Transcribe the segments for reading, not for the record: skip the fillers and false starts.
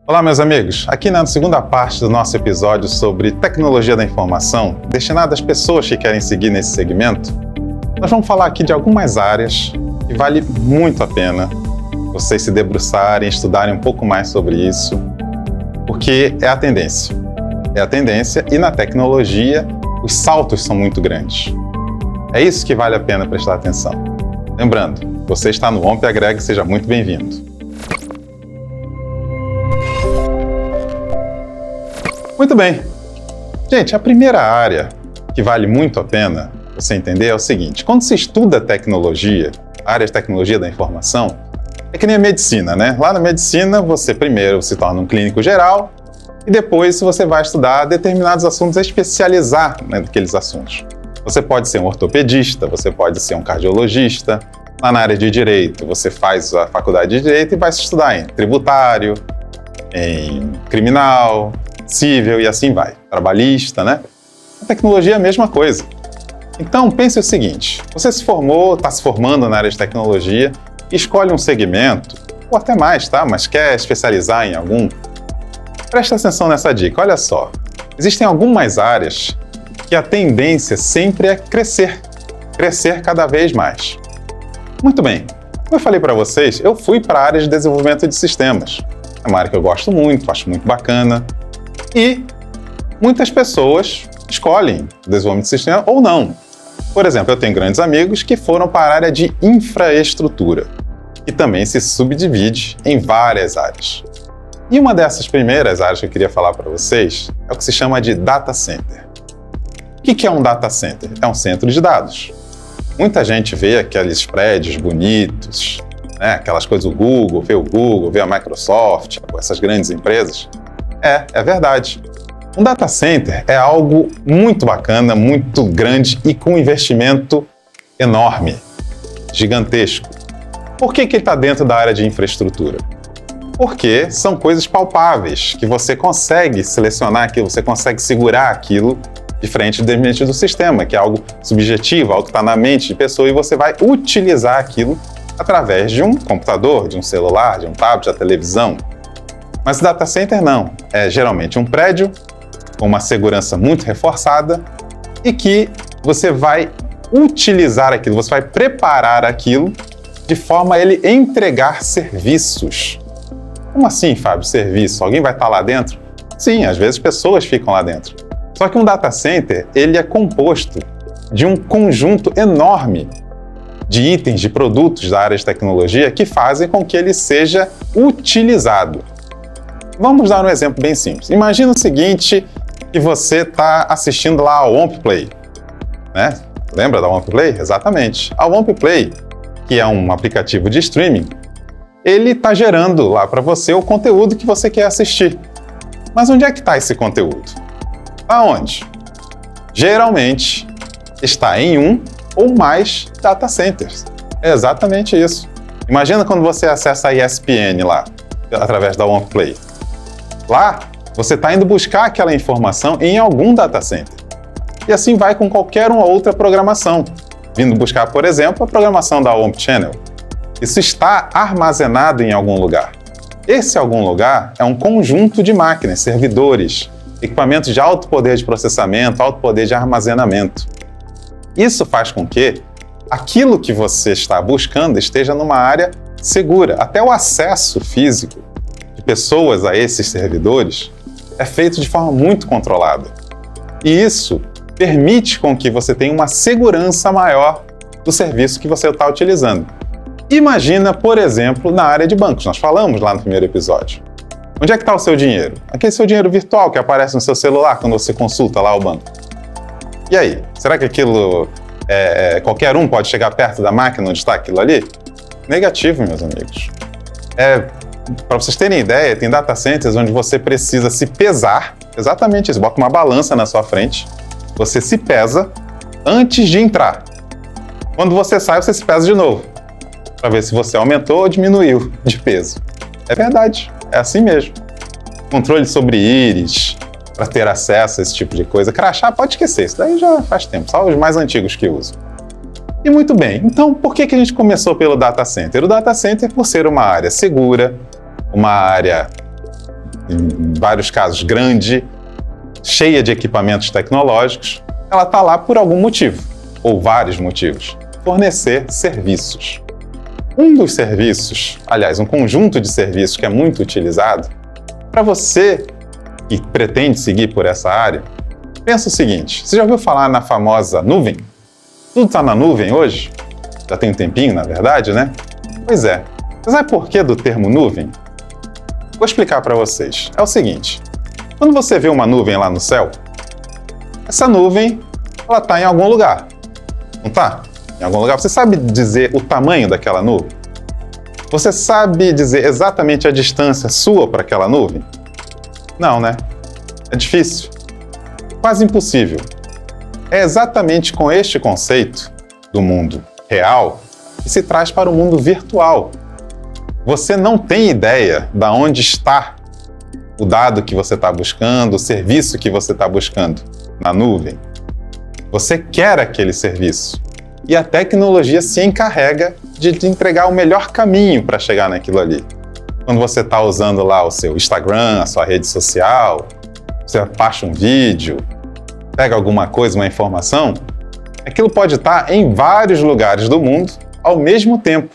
Olá, meus amigos! Aqui na segunda parte do nosso episódio sobre tecnologia da informação, destinada às pessoas que querem seguir nesse segmento, nós vamos falar aqui de algumas áreas que vale muito a pena vocês se debruçarem, estudarem um pouco mais sobre isso, porque é a tendência. É a tendência e na tecnologia os saltos são muito grandes. É isso que vale a pena prestar atenção. Lembrando, você está no OMP Agrega, seja muito bem-vindo. Muito bem. Gente, a primeira área que vale muito a pena você entender é o seguinte: quando se estuda tecnologia, a área de tecnologia da informação, é que nem a medicina, né? Lá na medicina, você primeiro se torna um clínico geral e depois você vai estudar determinados assuntos, especializar naqueles assuntos. Você pode ser um ortopedista, você pode ser um cardiologista. Lá na área de direito, você faz a faculdade de direito e vai se estudar em tributário, em criminal, civil e assim vai, trabalhista, né? A tecnologia é a mesma coisa. Então, pense o seguinte: você se formou, está se formando na área de tecnologia, escolhe um segmento, ou até mais, tá? Mas quer especializar em algum? Presta atenção nessa dica, olha só. Existem algumas áreas que a tendência sempre é crescer cada vez mais. Muito bem, como eu falei para vocês, eu fui para a área de desenvolvimento de sistemas. É uma área que eu gosto muito, acho muito bacana. E muitas pessoas escolhem desenvolvimento de sistema ou não. Por exemplo, eu tenho grandes amigos que foram para a área de infraestrutura, que também se subdivide em várias áreas. E uma dessas primeiras áreas que eu queria falar para vocês é o que se chama de data center. O que é um data center? É um centro de dados. Muita gente vê aqueles prédios bonitos, né? Aquelas coisas do Google, vê a Microsoft, essas grandes empresas. É verdade. Um data center é algo muito bacana, muito grande e com investimento enorme, gigantesco. Por que ele está dentro da área de infraestrutura? Porque são coisas palpáveis, que você consegue selecionar aquilo, você consegue segurar aquilo diferente do sistema, que é algo subjetivo, algo que está na mente de pessoa e você vai utilizar aquilo através de um computador, de um celular, de um tablet, da televisão. Mas o data center não. É geralmente um prédio com uma segurança muito reforçada e que você vai utilizar aquilo, você vai preparar aquilo de forma a ele entregar serviços. Como assim, Fábio, serviço? Alguém vai estar lá dentro? Sim, às vezes pessoas ficam lá dentro. Só que um data center, ele é composto de um conjunto enorme de itens, de produtos da área de tecnologia que fazem com que ele seja utilizado. Vamos dar um exemplo bem simples. Imagina o seguinte, que você está assistindo lá ao OMPplay, né? Lembra da OMPplay? Exatamente. A OMPplay, que é um aplicativo de streaming, ele está gerando lá para você o conteúdo que você quer assistir. Mas onde é que está esse conteúdo? Aonde? Geralmente está em um ou mais data centers. É exatamente isso. Imagina quando você acessa a ESPN lá, através da OMPplay. Lá, você está indo buscar aquela informação em algum data center. E assim vai com qualquer uma outra programação. Vindo buscar, por exemplo, a programação da OMP Channel. Isso está armazenado em algum lugar. Esse algum lugar é um conjunto de máquinas, servidores, equipamentos de alto poder de processamento, alto poder de armazenamento. Isso faz com que aquilo que você está buscando esteja numa área segura. Até o acesso físico de pessoas a esses servidores é feito de forma muito controlada. E isso permite com que você tenha uma segurança maior do serviço que você está utilizando. Imagina, por exemplo, na área de bancos. Nós falamos lá no primeiro episódio. Onde é que está o seu dinheiro? Aquele seu dinheiro virtual que aparece no seu celular quando você consulta lá o banco. E aí? Será que aquilo qualquer um pode chegar perto da máquina onde está aquilo ali? Negativo, meus amigos. Para vocês terem ideia, tem data centers onde você precisa se pesar, exatamente isso, bota uma balança na sua frente, você se pesa antes de entrar. Quando você sai, você se pesa de novo, para ver se você aumentou ou diminuiu de peso. É verdade, é assim mesmo. Controle sobre íris, para ter acesso a esse tipo de coisa. Crachá, pode esquecer, isso daí já faz tempo, só os mais antigos que usam. E muito bem, então por que a gente começou pelo data center? O data center, por ser uma área segura, uma área em vários casos grande, cheia de equipamentos tecnológicos, ela está lá por algum motivo, ou vários motivos: fornecer serviços. Um dos serviços, aliás, um conjunto de serviços que é muito utilizado, para você que pretende seguir por essa área, pensa o seguinte: você já ouviu falar na famosa nuvem? Tudo está na nuvem hoje? Já tem um tempinho, na verdade, né? Pois é. Você sabe por que do termo nuvem? Vou explicar para vocês. É o seguinte: quando você vê uma nuvem lá no céu, essa nuvem, ela está em algum lugar. Não está? Em algum lugar. Você sabe dizer o tamanho daquela nuvem? Você sabe dizer exatamente a distância sua para aquela nuvem? Não, né? É difícil. Quase impossível. É exatamente com este conceito do mundo real que se traz para o mundo virtual. Você não tem ideia de onde está o dado que você está buscando, o serviço que você está buscando na nuvem. Você quer aquele serviço. E a tecnologia se encarrega de te entregar o melhor caminho para chegar naquilo ali. Quando você está usando lá o seu Instagram, a sua rede social, você baixa um vídeo, pega alguma coisa, uma informação, aquilo pode estar em vários lugares do mundo ao mesmo tempo.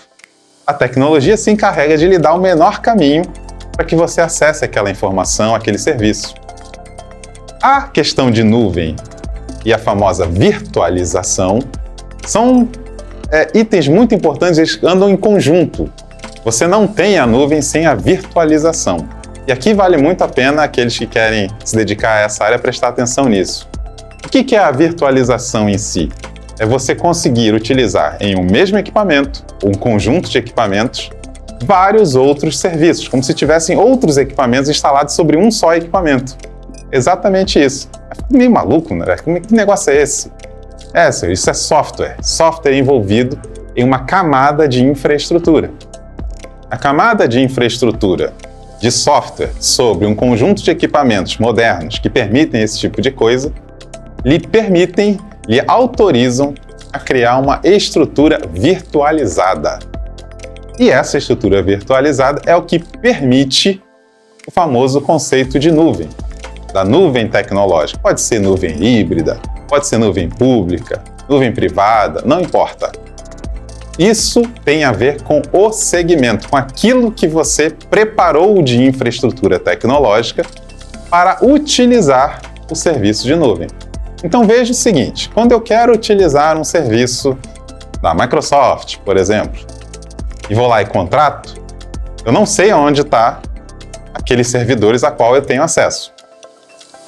A tecnologia se encarrega de lhe dar o menor caminho para que você acesse aquela informação, aquele serviço. A questão de nuvem e a famosa virtualização são itens muito importantes, eles andam em conjunto. Você não tem a nuvem sem a virtualização. E aqui vale muito a pena aqueles que querem se dedicar a essa área prestar atenção nisso. O que é a virtualização em si? É você conseguir utilizar em um mesmo equipamento, ou um conjunto de equipamentos, vários outros serviços, como se tivessem outros equipamentos instalados sobre um só equipamento. Exatamente isso. É meio maluco, né? Que negócio é esse? Isso é software. Software envolvido em uma camada de infraestrutura. A camada de infraestrutura de software sobre um conjunto de equipamentos modernos que permitem esse tipo de coisa, lhe autorizam a criar uma estrutura virtualizada. E essa estrutura virtualizada é o que permite o famoso conceito de nuvem, da nuvem tecnológica. Pode ser nuvem híbrida, pode ser nuvem pública, nuvem privada, não importa. Isso tem a ver com o segmento, com aquilo que você preparou de infraestrutura tecnológica para utilizar o serviço de nuvem. Então veja o seguinte: quando eu quero utilizar um serviço da Microsoft, por exemplo, e vou lá e contrato, eu não sei onde está aqueles servidores a qual eu tenho acesso.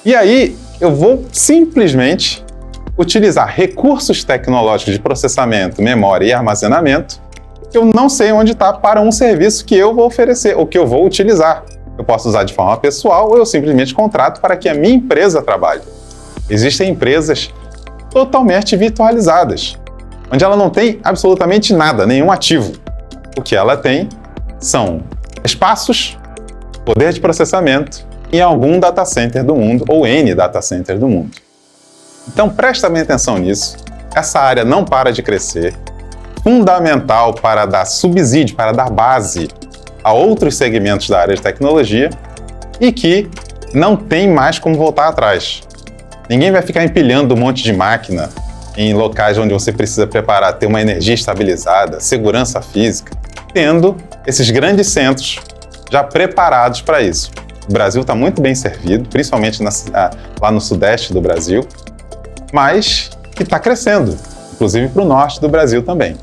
E aí eu vou simplesmente utilizar recursos tecnológicos de processamento, memória e armazenamento que eu não sei onde está para um serviço que eu vou oferecer ou que eu vou utilizar. Eu posso usar de forma pessoal ou eu simplesmente contrato para que a minha empresa trabalhe. Existem empresas totalmente virtualizadas, onde ela não tem absolutamente nada, nenhum ativo. O que ela tem são espaços, poder de processamento em algum data center do mundo, ou N data center do mundo. Então presta bem atenção nisso, essa área não para de crescer, fundamental para dar subsídio, para dar base a outros segmentos da área de tecnologia e que não tem mais como voltar atrás. Ninguém vai ficar empilhando um monte de máquina em locais onde você precisa preparar, ter uma energia estabilizada, segurança física, tendo esses grandes centros já preparados para isso. O Brasil está muito bem servido, principalmente lá no sudeste do Brasil, mas que está crescendo, inclusive para o norte do Brasil também.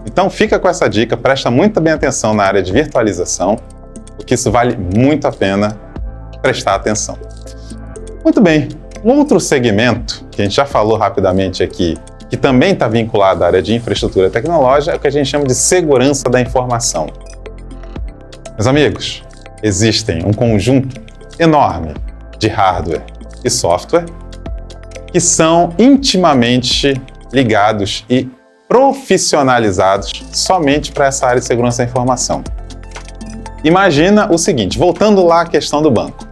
Então fica com essa dica, presta muito bem atenção na área de virtualização, porque isso vale muito a pena prestar atenção. Muito bem, um outro segmento que a gente já falou rapidamente aqui, que também está vinculado à área de infraestrutura tecnológica, é o que a gente chama de segurança da informação. Meus amigos, existem um conjunto enorme de hardware e software que são intimamente ligados e profissionalizados somente para essa área de segurança da informação. Imagina o seguinte, voltando lá à questão do banco.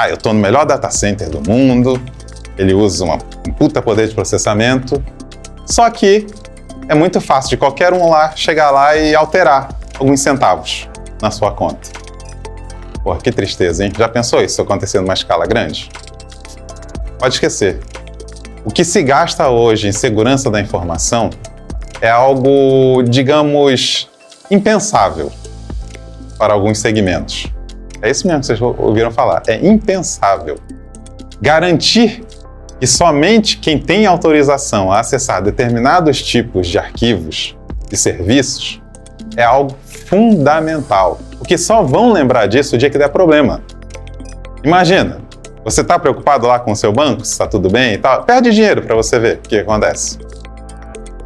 Eu estou no melhor data center do mundo, ele usa um puta poder de processamento, só que é muito fácil de qualquer um lá chegar lá e alterar alguns centavos na sua conta. Porra, que tristeza, hein? Já pensou isso acontecendo numa escala grande? Pode esquecer. O que se gasta hoje em segurança da informação é algo, digamos, impensável para alguns segmentos. É isso mesmo que vocês ouviram falar. É impensável. Garantir que somente quem tem autorização a acessar determinados tipos de arquivos e serviços é algo fundamental. Porque só vão lembrar disso o dia que der problema. Imagina, você está preocupado lá com o seu banco, se está tudo bem e tal, perde dinheiro para você ver o que acontece.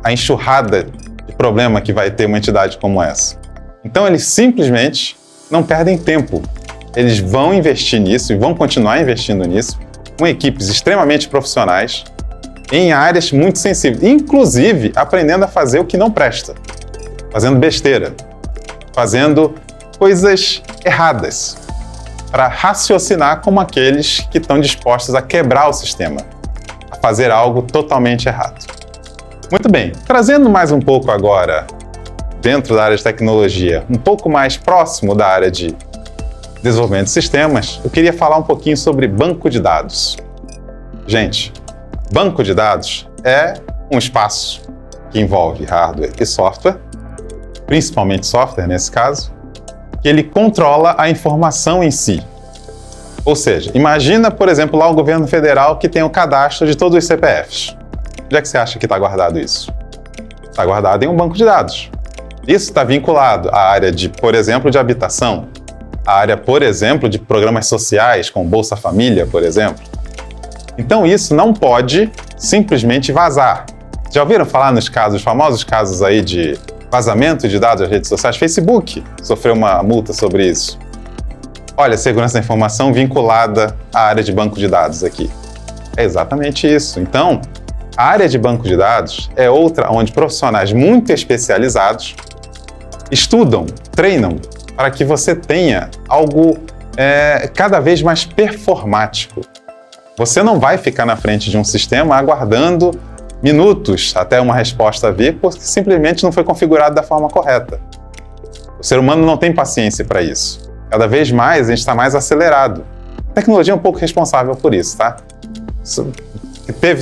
A enxurrada de problema que vai ter uma entidade como essa. Então eles simplesmente não perdem tempo. Eles vão investir nisso e vão continuar investindo nisso com equipes extremamente profissionais em áreas muito sensíveis, inclusive aprendendo a fazer o que não presta, fazendo besteira, fazendo coisas erradas, para raciocinar como aqueles que estão dispostos a quebrar o sistema, a fazer algo totalmente errado. Muito bem, trazendo mais um pouco agora dentro da área de tecnologia, um pouco mais próximo da área de desenvolvimento de sistemas, eu queria falar um pouquinho sobre banco de dados. Gente, banco de dados é um espaço que envolve hardware e software, principalmente software nesse caso, que ele controla a informação em si. Ou seja, imagina, por exemplo, lá o governo federal que tem o cadastro de todos os CPFs. Onde é que você acha que está guardado isso? Está guardado em um banco de dados. Isso está vinculado à área de, por exemplo, de habitação, a área, por exemplo, de programas sociais, como Bolsa Família, por exemplo. Então isso não pode simplesmente vazar. Já ouviram falar nos casos, famosos casos aí de vazamento de dados das redes sociais? Facebook sofreu uma multa sobre isso. Olha, segurança da informação vinculada à área de banco de dados aqui. É exatamente isso. Então, a área de banco de dados é outra onde profissionais muito especializados estudam, treinam, para que você tenha algo cada vez mais performático. Você não vai ficar na frente de um sistema aguardando minutos até uma resposta vir, porque simplesmente não foi configurado da forma correta. O ser humano não tem paciência para isso. Cada vez mais a gente está mais acelerado. A tecnologia é um pouco responsável por isso, tá?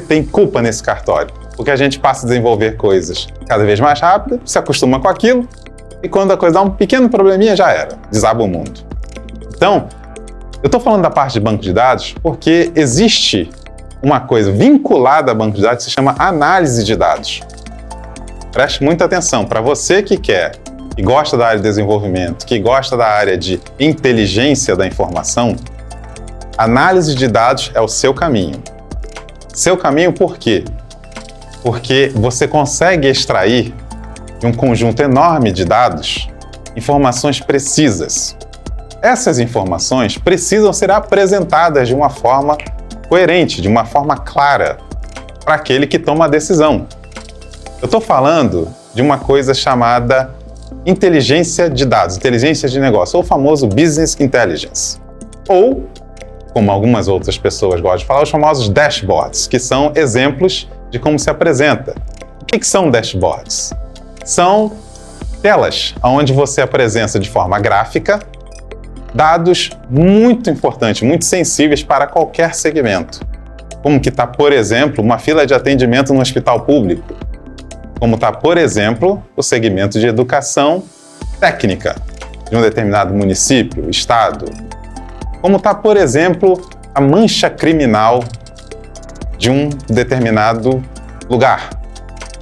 Tem culpa nesse cartório, porque a gente passa a desenvolver coisas cada vez mais rápido, se acostuma com aquilo, e quando a coisa dá um pequeno probleminha, já era, desaba o mundo. Então, eu estou falando da parte de banco de dados porque existe uma coisa vinculada a banco de dados que se chama análise de dados. Preste muita atenção, para você que quer, que gosta da área de desenvolvimento, que gosta da área de inteligência da informação, análise de dados é o seu caminho. Seu caminho por quê? Porque você consegue extrair de um conjunto enorme de dados informações precisas. Essas informações precisam ser apresentadas de uma forma coerente, de uma forma clara, para aquele que toma a decisão. Eu estou falando de uma coisa chamada inteligência de dados, inteligência de negócio, ou o famoso Business Intelligence. Ou, como algumas outras pessoas gostam de falar, os famosos dashboards, que são exemplos de como se apresenta. O que são dashboards? São telas onde você apresenta de forma gráfica dados muito importantes, muito sensíveis para qualquer segmento. Como que está, por exemplo, uma fila de atendimento no hospital público. Como está, por exemplo, o segmento de educação técnica de um determinado município, estado. Como está, por exemplo, a mancha criminal de um determinado lugar.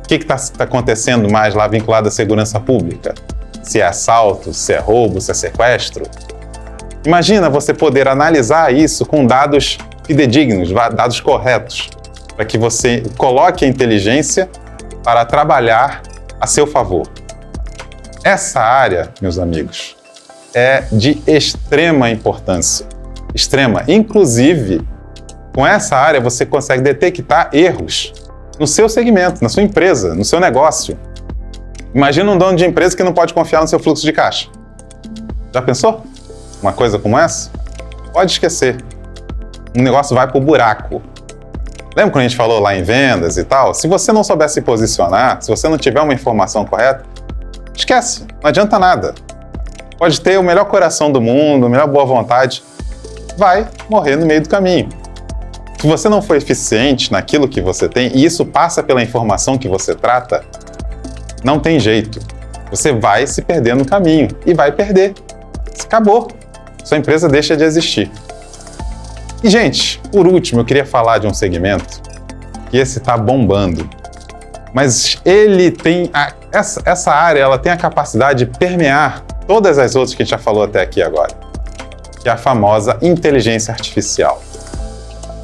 O que está acontecendo mais lá vinculado à segurança pública? Se é assalto, se é roubo, se é sequestro? Imagina você poder analisar isso com dados fidedignos, dados corretos, para que você coloque a inteligência para trabalhar a seu favor. Essa área, meus amigos, é de extrema importância. Extrema. Inclusive, com essa área você consegue detectar erros no seu segmento, na sua empresa, no seu negócio. Imagina um dono de empresa que não pode confiar no seu fluxo de caixa. Já pensou? Uma coisa como essa? Pode esquecer. O negócio vai pro buraco. Lembra quando a gente falou lá em vendas e tal? Se você não souber se posicionar, se você não tiver uma informação correta, esquece, não adianta nada. pode ter o melhor coração do mundo, a melhor boa vontade, vai morrer no meio do caminho. Se você não for eficiente naquilo que você tem, e isso passa pela informação que você trata, não tem jeito. Você vai se perder no caminho e vai perder. Acabou. Sua empresa deixa de existir. E, gente, por último, eu queria falar de um segmento que esse está bombando. Mas ele tem essa área, ela tem a capacidade de permear todas as outras que a gente já falou até aqui agora, que é a famosa inteligência artificial.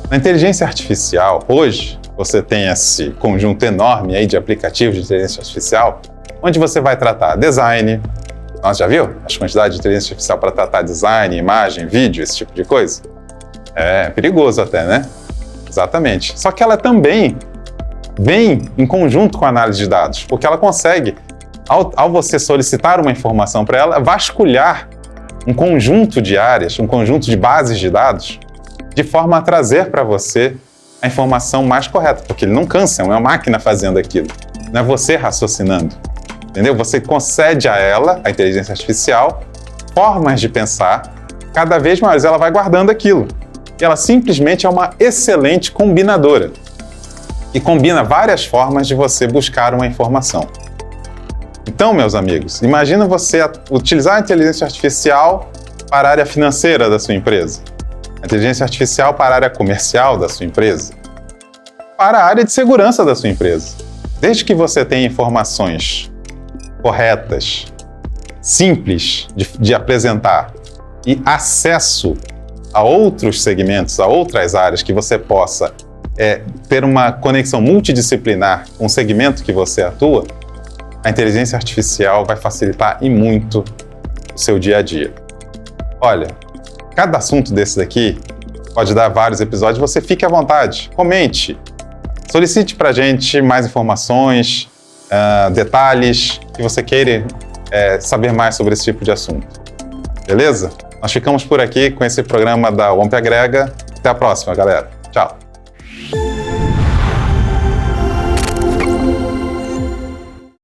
Na inteligência artificial, hoje, você tem esse conjunto enorme aí de aplicativos de inteligência artificial, onde você vai tratar design. Nossa, já viu? As quantidades de inteligência artificial para tratar design, imagem, vídeo, esse tipo de coisa? É perigoso até, né? Exatamente. Só que ela também vem em conjunto com a análise de dados, porque ela consegue, ao você solicitar uma informação para ela, vasculhar um conjunto de áreas, um conjunto de bases de dados, de forma a trazer para você a informação mais correta, porque ele não cansa, é uma máquina fazendo aquilo, não é você raciocinando, entendeu? Você concede a ela, a inteligência artificial, formas de pensar, cada vez mais ela vai guardando aquilo. E ela simplesmente é uma excelente combinadora. E combina várias formas de você buscar uma informação. Então, meus amigos, imagina você utilizar a inteligência artificial para a área financeira da sua empresa, a inteligência artificial para a área comercial da sua empresa, para a área de segurança da sua empresa. Desde que você tenha informações corretas, simples de apresentar e acesso a outros segmentos, a outras áreas que você possa ter uma conexão multidisciplinar com o segmento que você atua, a inteligência artificial vai facilitar e muito o seu dia a dia. Olha, cada assunto desse daqui pode dar vários episódios, você fique à vontade, comente, solicite pra gente mais informações, detalhes que você queira saber mais sobre esse tipo de assunto. Beleza? Nós ficamos por aqui com esse programa da OMP Agrega. Até a próxima, galera. Tchau!